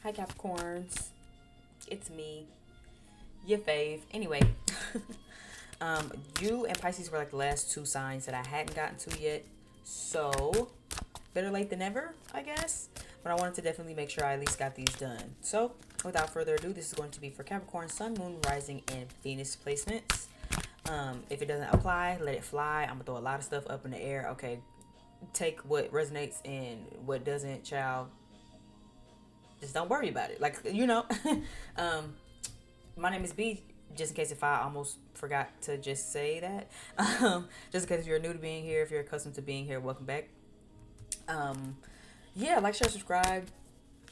Hi Capricorns, it's me, your fave. Anyway, um, you and Pisces were like the last two signs that I hadn't gotten to yet, so better late than never, I guess. But I wanted to definitely make sure I at least got these done. So, without further ado, this is going to be for Capricorn, Sun, Moon, Rising, and Venus placements. If it doesn't apply, let it fly. I'm gonna throw a lot of stuff up in the air. Okay, take what resonates and what doesn't, child. Just don't worry about it. Like, um, my name is B. Just in case if I almost forgot to just say that. Just in case you're new to being here, if you're accustomed to being here, welcome back. Um, yeah, like, share, subscribe.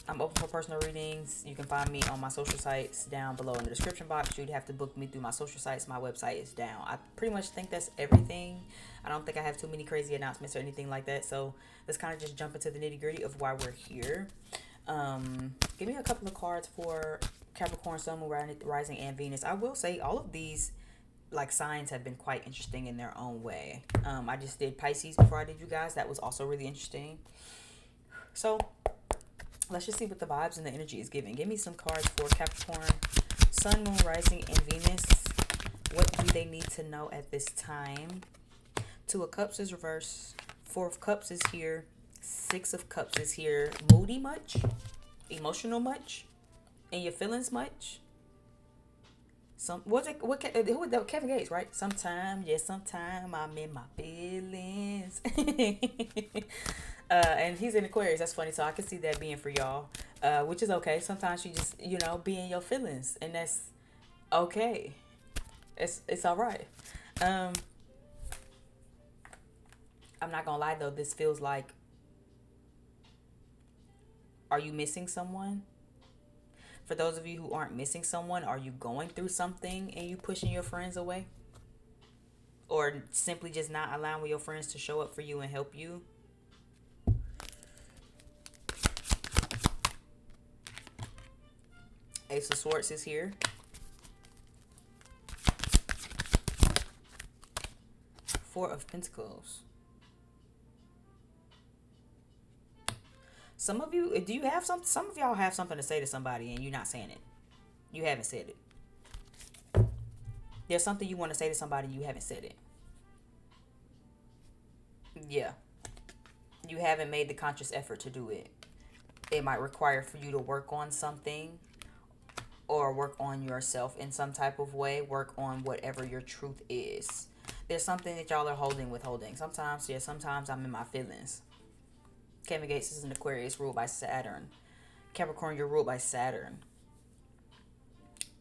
I'm open for personal readings. You can find me on my social sites down below in the description box. You'd have to book me through my social sites. My website is down. I pretty much think that's everything. I don't think I have too many crazy announcements or anything like that. So let's kind of just jump into the nitty gritty of why we're here. Give me a couple of cards for Capricorn, Sun, Moon, Rising, and Venus. I will say all of these like signs have been quite interesting in their own way. I just did Pisces before I did you guys. That was also really interesting. So let's just see what the vibes and the energy is giving. Give me some cards for Capricorn, Sun, Moon, Rising, and Venus. What do they need to know at this time? Two of Cups is reversed. Four of Cups is here. Six of Cups is here. Moody much? Emotional much? In your feelings much? Who was that? Kevin Gates, right? Sometime I'm in my feelings. And he's in Aquarius. That's funny. So I can see that being for y'all, which is okay. Sometimes you just, be in your feelings, and that's okay. It's all right. Um, I'm not gonna lie though. This feels like, are you missing someone? For those of you who aren't missing someone, are you going through something and you pushing your friends away? Or simply just not allowing your friends to show up for you and help you? Ace of Swords is here. Four of Pentacles. Some of you, do you have some of y'all have something to say to somebody and you're not saying it. You haven't said it. There's something you want to say to somebody, you haven't said it. Yeah. You haven't made the conscious effort to do it. It might require for you to work on something or work on yourself in some type of way. Work on whatever your truth is. There's something that y'all are withholding. Sometimes I'm in my feelings. Kevin Gates is an Aquarius ruled by Saturn. Capricorn, you're ruled by Saturn.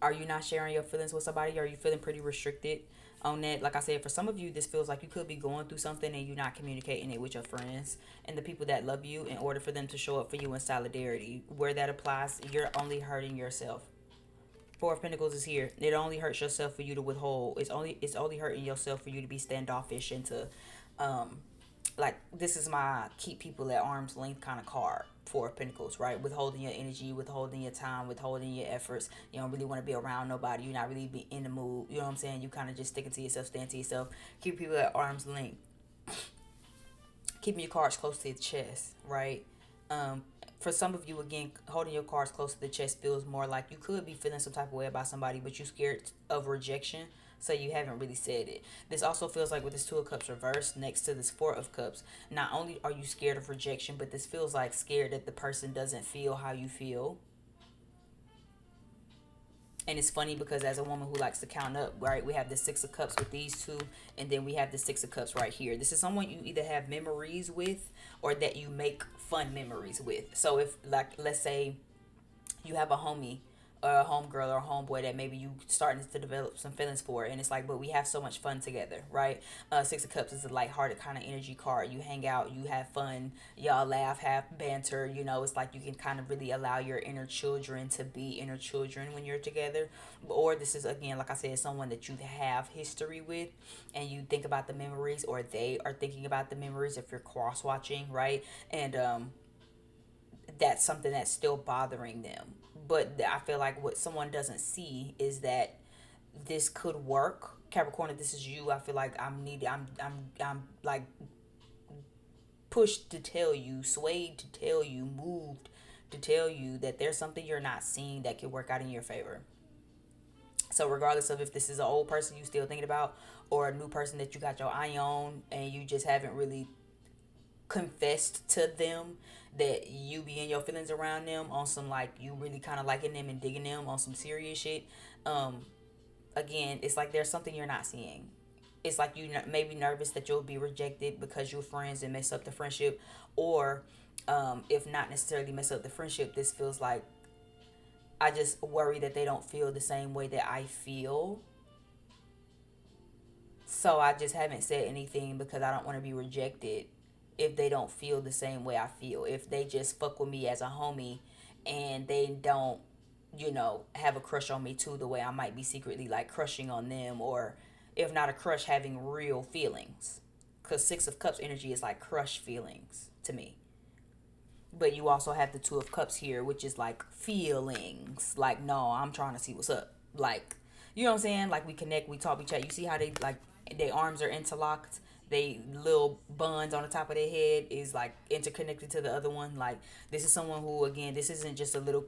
Are you not sharing your feelings with somebody? Are you feeling pretty restricted on that? Like I said, for some of you, this feels like you could be going through something and you're not communicating it with your friends and the people that love you in order for them to show up for you in solidarity. Where that applies, you're only hurting yourself. Four of Pentacles is here. It only hurts yourself for you to withhold. It's only hurting yourself for you to be standoffish and to like, this is my keep people at arm's length kind of card. Four of Pentacles, right? Withholding your energy, withholding your time, withholding your efforts. You don't really want to be around nobody. You're not really be in the mood. You know what I'm saying? You kind of just sticking to yourself, stand to yourself. Keep people at arm's length. Keeping your cards close to your chest, right? For some of you, again, holding your cards close to the chest feels more like you could be feeling some type of way about somebody, but you're scared of rejection, so you haven't really said it. This also feels like with this Two of Cups reversed next to this Four of Cups, not only are you scared of rejection, but this feels like scared that the person doesn't feel how you feel. And it's funny because as a woman who likes to count up, right, we have the Six of Cups with these two, and then we have the Six of Cups right here. This is someone you either have memories with or that you make fun memories with. So if, like, let's say you have a homie or a homegirl or a homeboy that maybe you starting to develop some feelings for, and it's like, but we have so much fun together, right? Six of Cups is a lighthearted kind of energy card. You hang out, you have fun, y'all laugh, have banter. It's like you can kind of really allow your inner children to be inner children when you're together. Or this is, again, like I said, someone that you have history with, and you think about the memories, or they are thinking about the memories if you're cross watching, right? And that's something that's still bothering them. But I feel like what someone doesn't see is that this could work. Capricorn, if this is you, I feel like I'm like pushed to tell you, swayed to tell you, moved to tell you that there's something you're not seeing that can work out in your favor. So regardless of if this is an old person you still thinking about or a new person that you got your eye on and you just haven't really confessed to them that you be in your feelings around them on some like you really kind of liking them and digging them on some serious shit. um Again, it's like there's something you're not seeing. It's like you may be nervous that you'll be rejected because you're friends and mess up the friendship, or if not necessarily mess up the friendship, this feels like I just worry that they don't feel the same way that I feel. So I just haven't said anything because I don't want to be rejected if they don't feel the same way I feel. If they just fuck with me as a homie and they don't, have a crush on me too, the way I might be secretly like crushing on them, or if not a crush, having real feelings. Because Six of Cups energy is like crush feelings to me. But you also have the Two of Cups here, which is like feelings. Like, no, I'm trying to see what's up. Like, you know what I'm saying? Like, we connect, we talk, we chat. You see how they, like, their arms are interlocked? They little buns on the top of their head is, like, interconnected to the other one. Like, this is someone who, again, this isn't just a little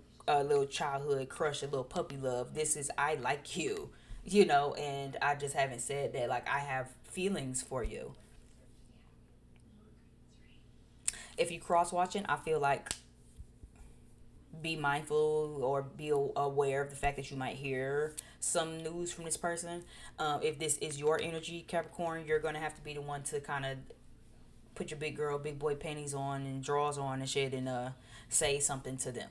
childhood crush, a little puppy love. This is, I like you, and I just haven't said that, like, I have feelings for you. If you cross watching, I feel like be mindful or be aware of the fact that you might hear some news from this person. If this is your energy, Capricorn, you're gonna have to be the one to kind of put your big girl, big boy panties on and drawers on and shit, and say something to them.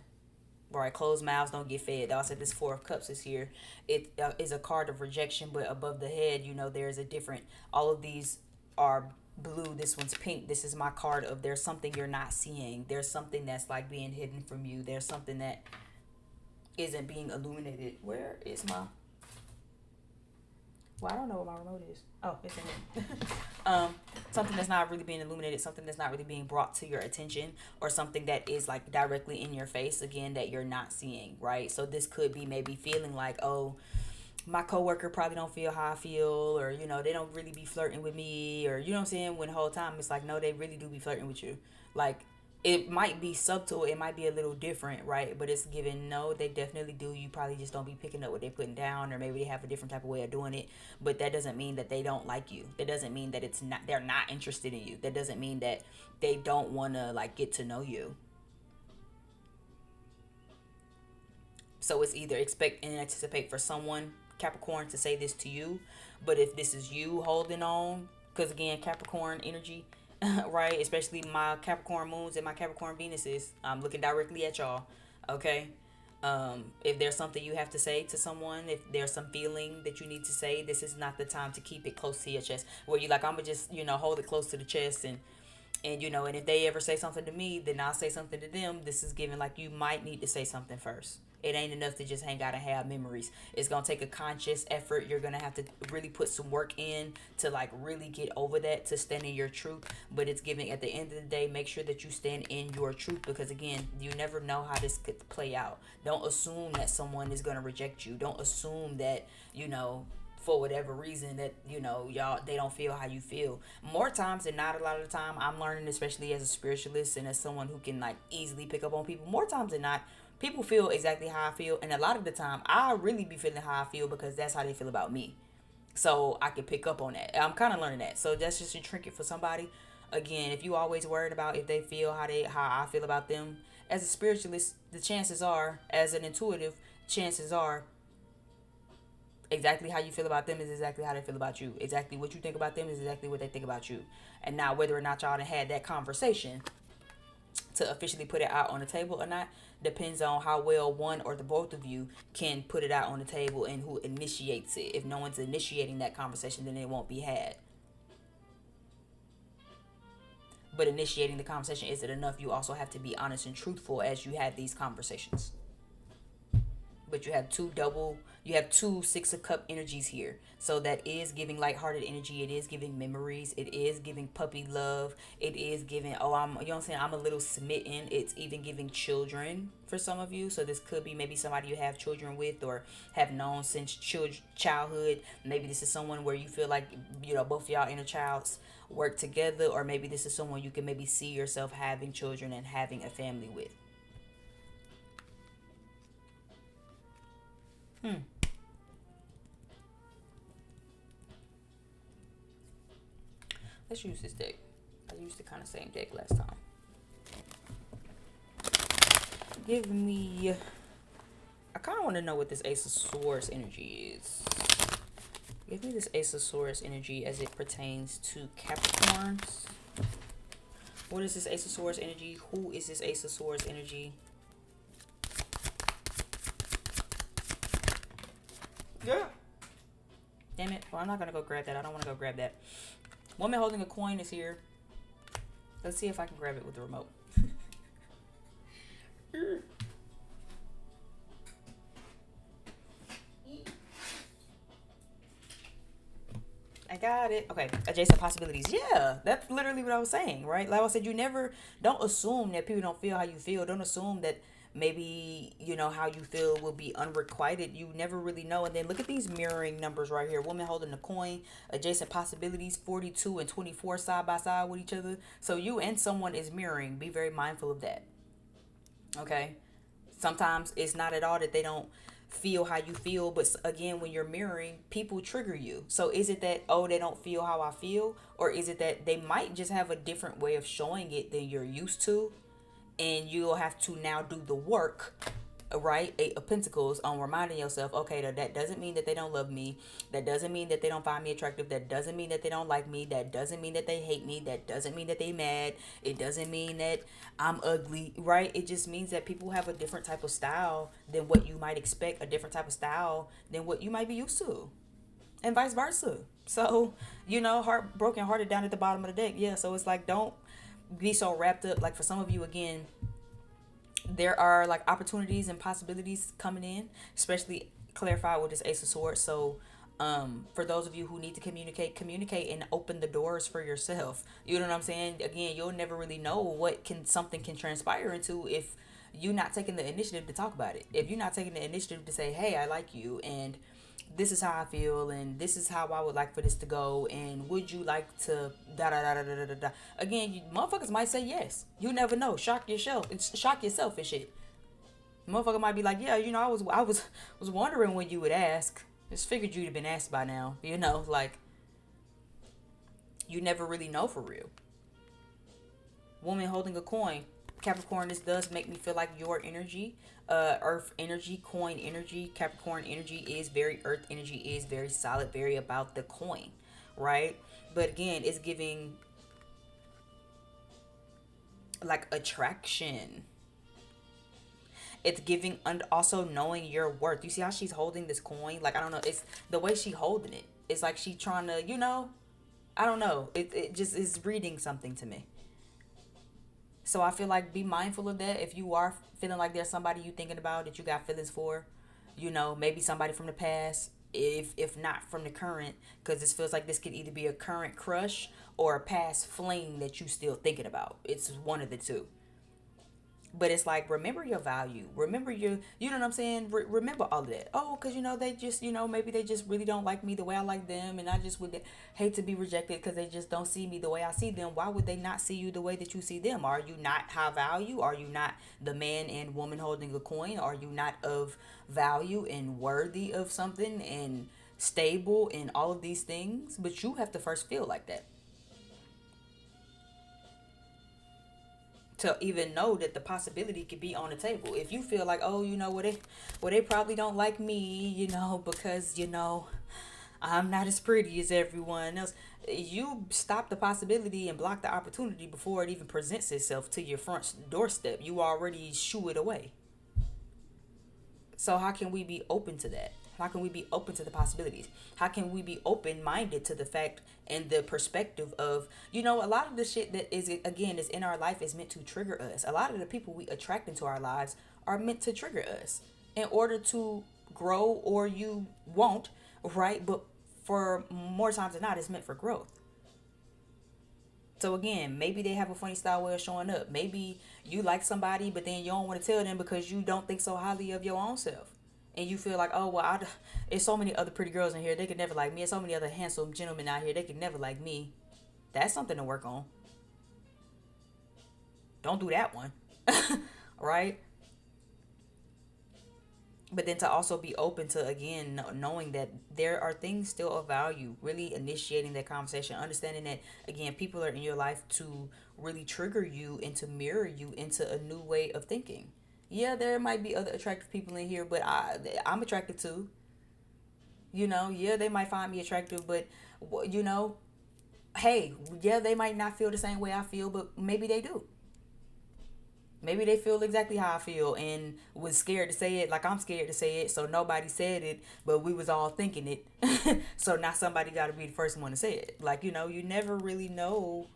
Right, closed mouths don't get fed. I said this Four of Cups is here. It is a card of rejection, but above the head, there's a different. All of these are blue. This one's pink. This is my card of there's something you're not seeing. There's something that's like being hidden from you. There's something that isn't being illuminated. Where is my? Well, I don't know what my remote is. Oh, it's in there. Something that's not really being illuminated, something that's not really being brought to your attention, or something that is like directly in your face, again, that you're not seeing, right? So this could be maybe feeling like, oh, my coworker probably don't feel how I feel, or, they don't really be flirting with me, or, you know what I'm saying? When the whole time it's like, no, they really do be flirting with you. Like, it might be subtle, it might be a little different, right? But it's given, no, they definitely do. You probably just don't be picking up what they're putting down, or maybe they have a different type of way of doing it. But that doesn't mean that they don't like you. That doesn't mean that they're not interested in you. That doesn't mean that they don't want to like get to know you. So it's either expect and anticipate for someone, Capricorn, to say this to you. But if this is you holding on, because again, Capricorn energy, right? Especially my Capricorn moons and my Capricorn Venuses. I'm looking directly at y'all. Okay. If there's something you have to say to someone, if there's some feeling that you need to say, this is not the time to keep it close to your chest. Where you like, I'm gonna just, hold it close to the chest, and if they ever say something to me, then I'll say something to them. This is giving like you might need to say something first. It ain't enough to just hang out and have memories. It's gonna take a conscious effort. You're gonna have to really put some work in to like really get over that, to stand in your truth. But it's giving, at the end of the day, make sure that you stand in your truth, because again, you never know how this could play out. Don't assume that someone is gonna reject you. Don't assume that, for whatever reason that y'all, they don't feel how you feel. More times than not, a lot of the time, I'm learning, especially as a spiritualist and as someone who can like easily pick up on people, more times than not, people feel exactly how I feel, and a lot of the time I really be feeling how I feel because that's how they feel about me. So I can pick up on that. I'm kind of learning that. So that's just a trinket for somebody. Again, if you always worried about if they feel how I feel about them, as a spiritualist, the chances are, as an intuitive, chances are exactly how you feel about them is exactly how they feel about you. Exactly what you think about them is exactly what they think about you. And now whether or not y'all done had that conversation to officially put it out on the table or not depends on how well one or the both of you can put it out on the table, and who initiates it. If no one's initiating that conversation, then it won't be had. But initiating the conversation isn't enough. You also have to be honest and truthful as you have these conversations. But you have two Six of Cup energies here. So that is giving lighthearted energy. It is giving memories. It is giving puppy love. It is giving, I'm a little smitten. It's even giving children for some of you. So this could be maybe somebody you have children with or have known since childhood. Maybe this is someone where you feel like, both of y'all inner childs work together. Or maybe this is someone you can maybe see yourself having children and having a family with. Hmm. Let's use this deck. I used the kind of same deck last time. Give me... I kind of want to know what this Ace of Swords energy is. Give me this Ace of Swords energy as it pertains to Capricorns. What is this Ace of Swords energy? Who is this Ace of Swords energy? Yeah. Damn it. Well, I'm not going to go grab that. I don't want to go grab that. Woman holding a coin is here. Let's see if I can grab it with the remote. I got it. Okay, adjacent possibilities. Yeah, that's literally what I was saying, right? Like I said, don't assume that people don't feel how you feel. Don't assume that maybe, how you feel will be unrequited. You never really know. And then look at these mirroring numbers right here. Woman holding the coin, adjacent possibilities, 42 and 24 side by side with each other. So you and someone is mirroring. Be very mindful of that. Okay? Sometimes it's not at all that they don't feel how you feel, but again, when you're mirroring, people trigger you. So is it that, oh, they don't feel how I feel, or is it that they might just have a different way of showing it than you're used to, and you'll have to now do the work, right? Eight of Pentacles, on reminding yourself, okay, that doesn't mean that they don't love me. That doesn't mean that they don't find me attractive. That doesn't mean that they don't like me. That doesn't mean that they hate me. That doesn't mean that they mad. It doesn't mean that I'm ugly, right? It just means that people have a different type of style than what you might expect, a different type of style than what you might be used to, and vice versa. So, broken hearted down at the bottom of the deck. Yeah, so it's like, don't be so wrapped up. Like for some of you, again, there are like opportunities and possibilities coming in, especially clarified with this Ace of Swords. So for those of you who need to communicate and open the doors for yourself. You know what I'm saying? Again, you'll never really know what something can transpire into if you're not taking the initiative to talk about it. If you're not taking the initiative to say, hey, I like you, and this is how I feel, and this is how I would like for this to go, and would you like to da da da da da da da. Again, motherfuckers might say yes. You never know. Shock yourself and shit. Motherfucker might be like, yeah, I was wondering when you would ask. Just figured you'd have been asked by now. Like, you never really know for real. Woman holding a coin. Capricorn, this does make me feel like your energy, earth energy, coin energy, Capricorn energy is very earth energy, is very solid, very about the coin, right? But again, it's giving like attraction. It's giving also knowing your worth. You see how she's holding this coin? Like, I don't know, it's the way she holding it. It's like she trying to, I don't know. It just is reading something to me. So I feel like be mindful of that. If you are feeling like there's somebody you thinking about that you got feelings for, maybe somebody from the past, if not from the current, because this feels like this could either be a current crush or a past fling that you still thinking about. It's one of the two. But it's like, remember your value. Remember you know what I'm saying? Remember all of that. Oh, because, they just, maybe they just really don't like me the way I like them. And I just would hate to be rejected because they just don't see me the way I see them. Why would they not see you the way that you see them? Are you not high value? Are you not the man and woman holding a coin? Are you not of value and worthy of something and stable and all of these things? But you have to first feel like that, to even know that the possibility could be on the table. If you feel like, oh, they probably don't like me, because, I'm not as pretty as everyone else. You stop the possibility and block the opportunity before it even presents itself to your front doorstep. You already shoo it away. So how can we be open to that? How can we be open to the possibilities? How can we be open-minded to the fact and the perspective of, a lot of the shit that is in our life is meant to trigger us. A lot of the people we attract into our lives are meant to trigger us in order to grow, or you won't, right? But for more times than not, it's meant for growth. So again, maybe they have a funny style way of showing up. Maybe you like somebody, but then you don't want to tell them because you don't think so highly of your own self. And you feel like, oh, well, there's so many other pretty girls in here. They could never like me. There's so many other handsome gentlemen out here. They could never like me. That's something to work on. Don't do that one. Right? But then to also be open to, again, knowing that there are things still of value, really initiating that conversation, understanding that, again, people are in your life to really trigger you and to mirror you into a new way of thinking. Yeah, there might be other attractive people in here, but I'm attractive too. Yeah, they might find me attractive, but you know, hey, yeah, they might not feel the same way I feel, but maybe they do. Maybe they feel exactly how I feel and was scared to say it like I'm scared to say it, so nobody said it, but we was all thinking it. So now somebody got to be the first one to say it. Like, you never really know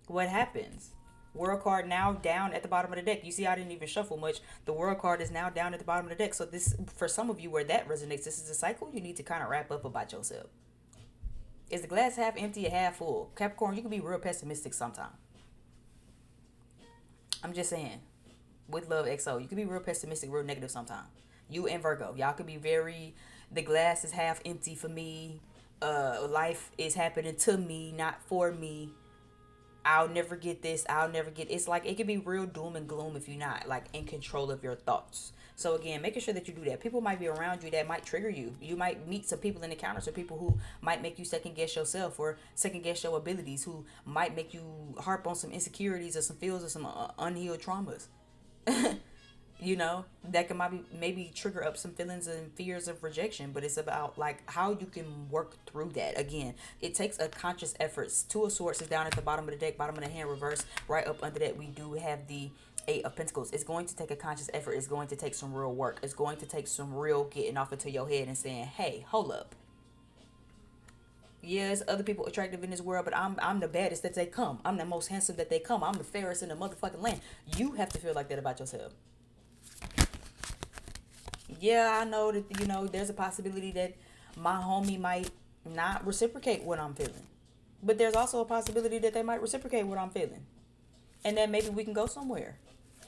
what happens. World card now down at the bottom of the deck. You see, I didn't even shuffle much. The world card is now down at the bottom of the deck. So this, for some of you where that resonates, this is a cycle you need to kind of wrap up about yourself. Is the glass half empty or half full? Capricorn, you can be real pessimistic sometimes. I'm just saying. With love XO, you can be real pessimistic, real negative sometimes. You and Virgo, y'all could be very, the glass is half empty for me. Life is happening to me, not for me. I'll never get this. I'll never get. It's like it can be real doom and gloom if you're not like in control of your thoughts. So again, making sure that you do that. People might be around you that might trigger you. You might meet some people in encounters, some people who might make you second guess yourself or second guess your abilities, who might make you harp on some insecurities or some feels or some unhealed traumas. That can maybe trigger up some feelings and fears of rejection, but it's about like how you can work through that. Again, it takes a conscious effort. Two of Swords is down at the bottom of the deck, bottom of the hand, reverse. Right up under that, we do have the Eight of Pentacles. It's going to take a conscious effort. It's going to take some real work. It's going to take some real getting off into your head and saying, hey, hold up. Yes, other people attractive in this world, but I'm the baddest that they come. I'm the most handsome that they come. I'm the fairest in the motherfucking land. You have to feel like that about yourself. Yeah, I know that, there's a possibility that my homie might not reciprocate what I'm feeling. But there's also a possibility that they might reciprocate what I'm feeling. And then maybe we can go somewhere.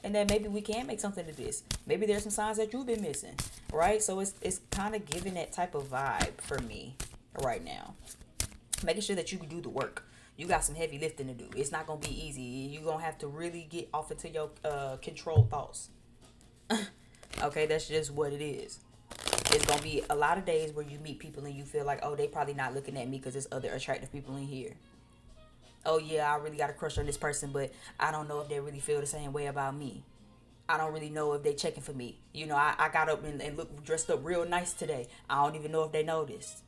And then maybe we can make something of this. Maybe there's some signs that you've been missing. Right? So it's kind of giving that type of vibe for me right now. Making sure that you can do the work. You got some heavy lifting to do. It's not going to be easy. You're going to have to really get off into your controlled thoughts. Okay, that's just what it is. It's going to be a lot of days where you meet people and you feel like, oh, they probably not looking at me because there's other attractive people in here. Oh, yeah, I really got a crush on this person, but I don't know if they really feel the same way about me. I don't really know if they checking for me. I got up and look dressed up real nice today. I don't even know if they noticed.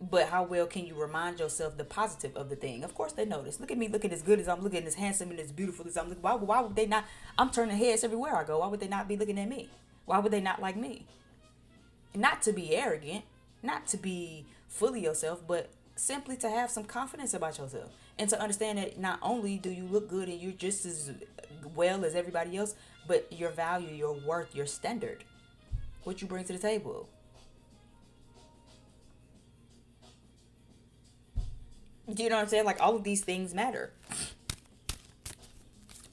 But how well can you remind yourself the positive of the thing? Of course they notice. Look at me looking as good as I'm looking, as handsome and as beautiful as I'm looking. Why would they not? I'm turning heads everywhere I go. Why would they not be looking at me? Why would they not like me? Not to be arrogant, not to be fully yourself, but simply to have some confidence about yourself. And to understand that not only do you look good and you're just as well as everybody else, but your value, your worth, your standard, what you bring to the table. Do you know what I'm saying? Like, all of these things matter.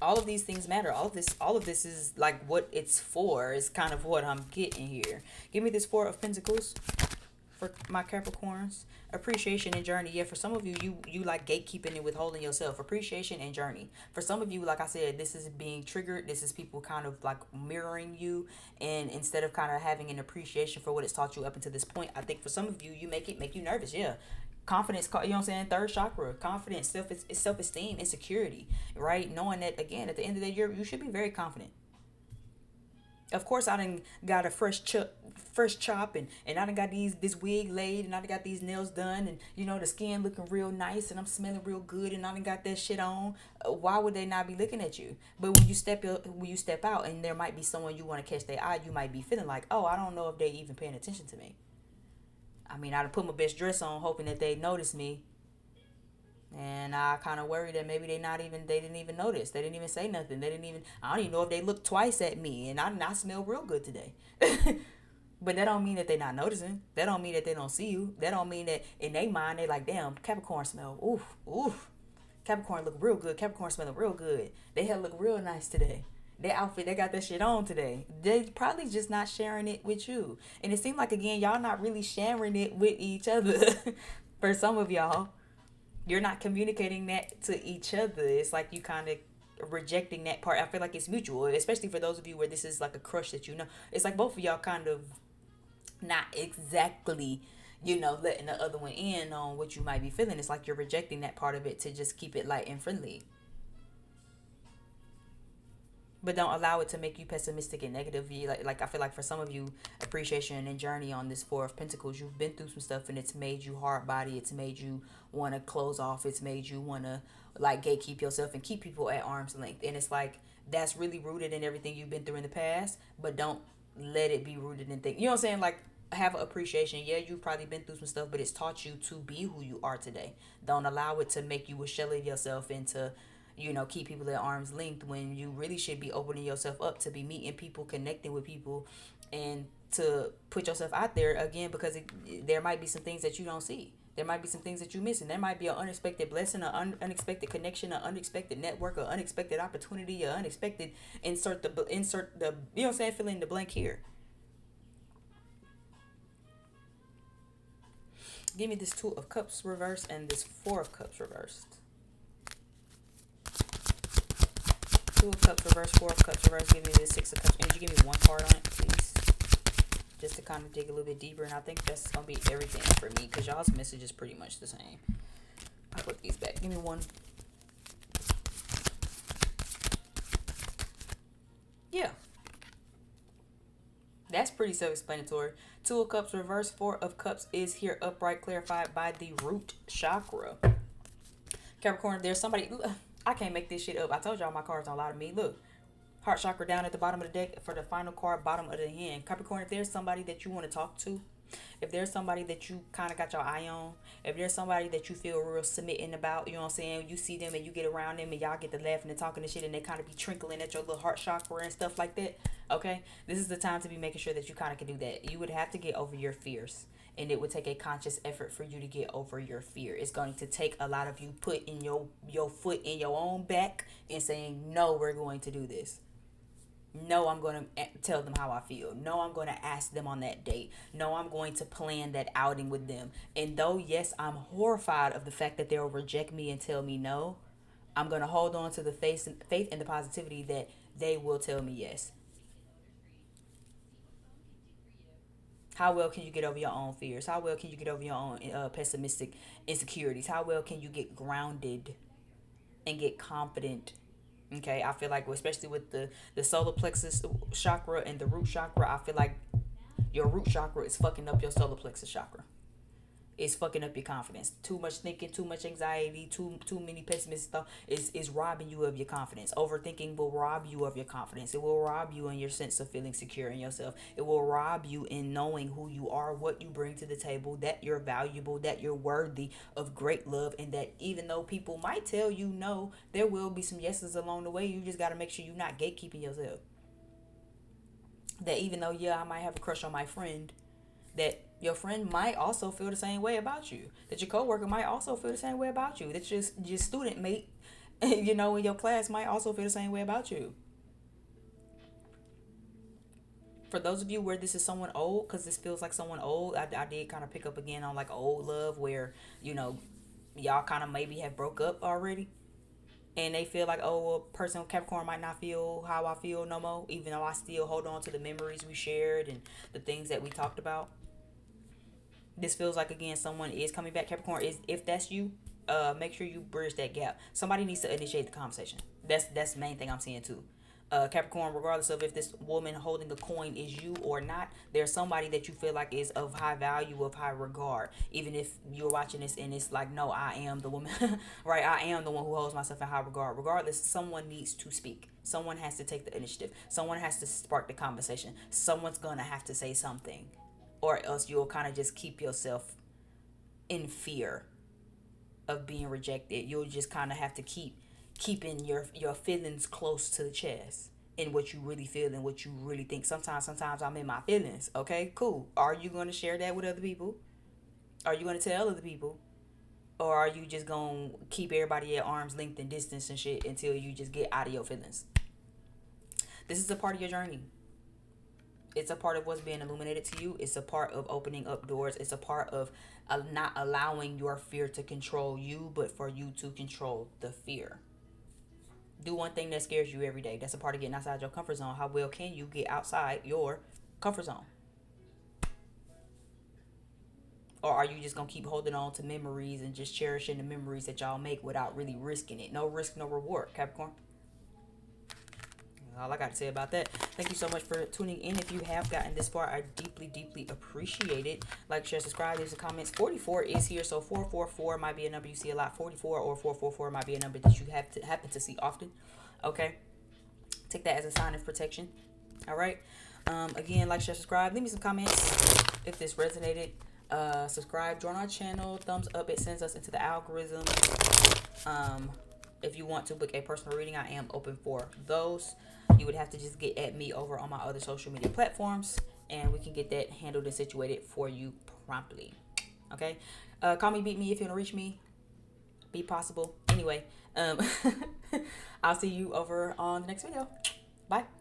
All of these things matter. All of this is like what it's for. Is kind of what I'm getting here. Give me this Four of Pentacles for my Capricorns. Appreciation and journey. Yeah, for some of you like gatekeeping and withholding yourself. Appreciation and journey. For some of you, like I said, this is being triggered. This is people kind of like mirroring you, and instead of kind of having an appreciation for what it's taught you up until this point, I think for some of you, you make you nervous. Yeah. Confidence, you know what I'm saying? Third chakra, confidence, self-esteem, insecurity, right? Knowing that, again, at the end of the year, you should be very confident. Of course, I done got a fresh chop, and I done got this wig laid, and I done got these nails done, and the skin looking real nice, and I'm smelling real good, and I done got that shit on. Why would they not be looking at you? But when you step out, and there might be someone you want to catch their eye, you might be feeling like, oh, I don't know if they even paying attention to me. I mean, I'd put my best dress on, hoping that they notice me, and I kind of worry that maybe they didn't even notice. They didn't even say nothing. I don't even know if they looked twice at me, and I smell real good today. But that don't mean that they not noticing. That don't mean that they don't see you. That don't mean that in their mind they like, damn, Capricorn smell. Oof. Capricorn look real good. Capricorn smelling real good. They hair look real nice today. Their outfit, they got that shit on today. They probably just not sharing it with you. And it seemed like, again, y'all not really sharing it with each other. For some of y'all, you're not communicating that to each other. It's like you kind of rejecting that part. I feel like it's mutual, especially for those of you where this is like a crush that you know. It's like both of y'all kind of not exactly, letting the other one in on what you might be feeling. It's like you're rejecting that part of it to just keep it light and friendly. But don't allow it to make you pessimistic and negative. Like I feel like for some of you, appreciation and journey on this Four of Pentacles, you've been through some stuff and it's made you hard body. It's made you want to close off. It's made you want to like gatekeep yourself and keep people at arm's length. And it's like that's really rooted in everything you've been through in the past. But don't let it be rooted in things. You know what I'm saying? Like have an appreciation. Yeah, you've probably been through some stuff, but it's taught you to be who you are today. Don't allow it to make you a shell of yourself into keep people at arm's length when you really should be opening yourself up to be meeting people, connecting with people, and to put yourself out there again because there might be some things that you don't see. There might be some things that you're missing. There might be an unexpected blessing, an unexpected connection, an unexpected network, an unexpected opportunity, an unexpected insert the you know what I'm saying, fill in the blank here. Give me this Two of Cups reversed and this Four of Cups reversed. Two of Cups reversed, Four of Cups reversed. Give me this Six of Cups energy. Give me one card on it, please. Just to kind of dig a little bit deeper. And I think that's going to be everything for me because y'all's message is pretty much the same. I'll put these back. Give me one. Yeah. That's pretty self-explanatory. Two of Cups reversed, Four of Cups is here upright, clarified by the root chakra. Capricorn, there's somebody... I can't make this shit up. I told y'all my cards don't lie to me. Look, heart chakra down at the bottom of the deck for the final card, bottom of the hand. Capricorn, if there's somebody that you want to talk to, if there's somebody that you kind of got your eye on, if there's somebody that you feel real submitting about, you know what I'm saying, you see them and you get around them and y'all get to laughing and talking and shit and they kind of be trinkling at your little heart chakra and stuff like that, okay? This is the time to be making sure that you kind of can do that. You would have to get over your fears. And it would take a conscious effort for you to get over your fear. It's going to take a lot of you putting your foot in your own back and saying, no, we're going to do this. No, I'm going to tell them how I feel. No, I'm going to ask them on that date. No, I'm going to plan that outing with them. And though, yes, I'm horrified of the fact that they'll reject me and tell me no, I'm going to hold on to the faith and the positivity that they will tell me yes. How well can you get over your own fears? How well can you get over your own pessimistic insecurities? How well can you get grounded and get confident? Okay, I feel like, especially with the solar plexus chakra and the root chakra, I feel like your root chakra is fucking up your solar plexus chakra. It's fucking up your confidence. Too much thinking, too much anxiety, too many pessimistic stuff is robbing you of your confidence. Overthinking will rob you of your confidence. It will rob you in your sense of feeling secure in yourself. It will rob you in knowing who you are, what you bring to the table, that you're valuable, that you're worthy of great love, and that even though people might tell you no, there will be some yeses along the way. You just got to make sure you're not gatekeeping yourself. That even though, yeah, I might have a crush on my friend, that your friend might also feel the same way about you. That your coworker might also feel the same way about you. That your student mate, in your class might also feel the same way about you. For those of you where this is someone old, because this feels like someone old, I did kind of pick up again on like old love where, y'all kind of maybe have broke up already. And they feel like, oh, a person with Capricorn might not feel how I feel no more, even though I still hold on to the memories we shared and the things that we talked about. This feels like, again, someone is coming back. Capricorn, if that's you, make sure you bridge that gap. Somebody needs to initiate the conversation. That's the main thing I'm seeing too. Capricorn, regardless of if this woman holding the coin is you or not, there's somebody that you feel like is of high value, of high regard. Even if you're watching this and it's like, no, I am the woman, right? I am the one who holds myself in high regard. Regardless, someone needs to speak. Someone has to take the initiative. Someone has to spark the conversation. Someone's going to have to say something. Or else you'll kind of just keep yourself in fear of being rejected. You'll just kind of have to keeping your feelings close to the chest and what you really feel and what you really think. Sometimes I'm in my feelings. Okay, cool. Are you going to share that with other people? Are you going to tell other people? Or are you just going to keep everybody at arm's length and distance and shit until you just get out of your feelings? This is a part of your journey. It's a part of what's being illuminated to you. It's a part of opening up doors. It's a part of not allowing your fear to control you, but for you to control the fear. Do one thing that scares you every day. That's a part of getting outside your comfort zone. How well can you get outside your comfort zone? Or are you just going to keep holding on to memories and just cherishing the memories that y'all make without really risking it? No risk, no reward, Capricorn. All I got to say about that. Thank you so much for tuning in. If you have gotten this far, I deeply, deeply appreciate it. Like, share, subscribe, leave some comments. 44 is here, so 444 might be a number you see a lot. 44 or 444 might be a number that you happen to see often. Okay? Take that as a sign of protection. All right? Again, like, share, subscribe. Leave me some comments if this resonated. Subscribe, join our channel. Thumbs up, it sends us into the algorithm. If you want to book a personal reading, I am open for those. You would have to just get at me over on my other social media platforms, and we can get that handled and situated for you promptly. Okay? Call me, beat me if you want to reach me. Be possible. Anyway, I'll see you over on the next video. Bye.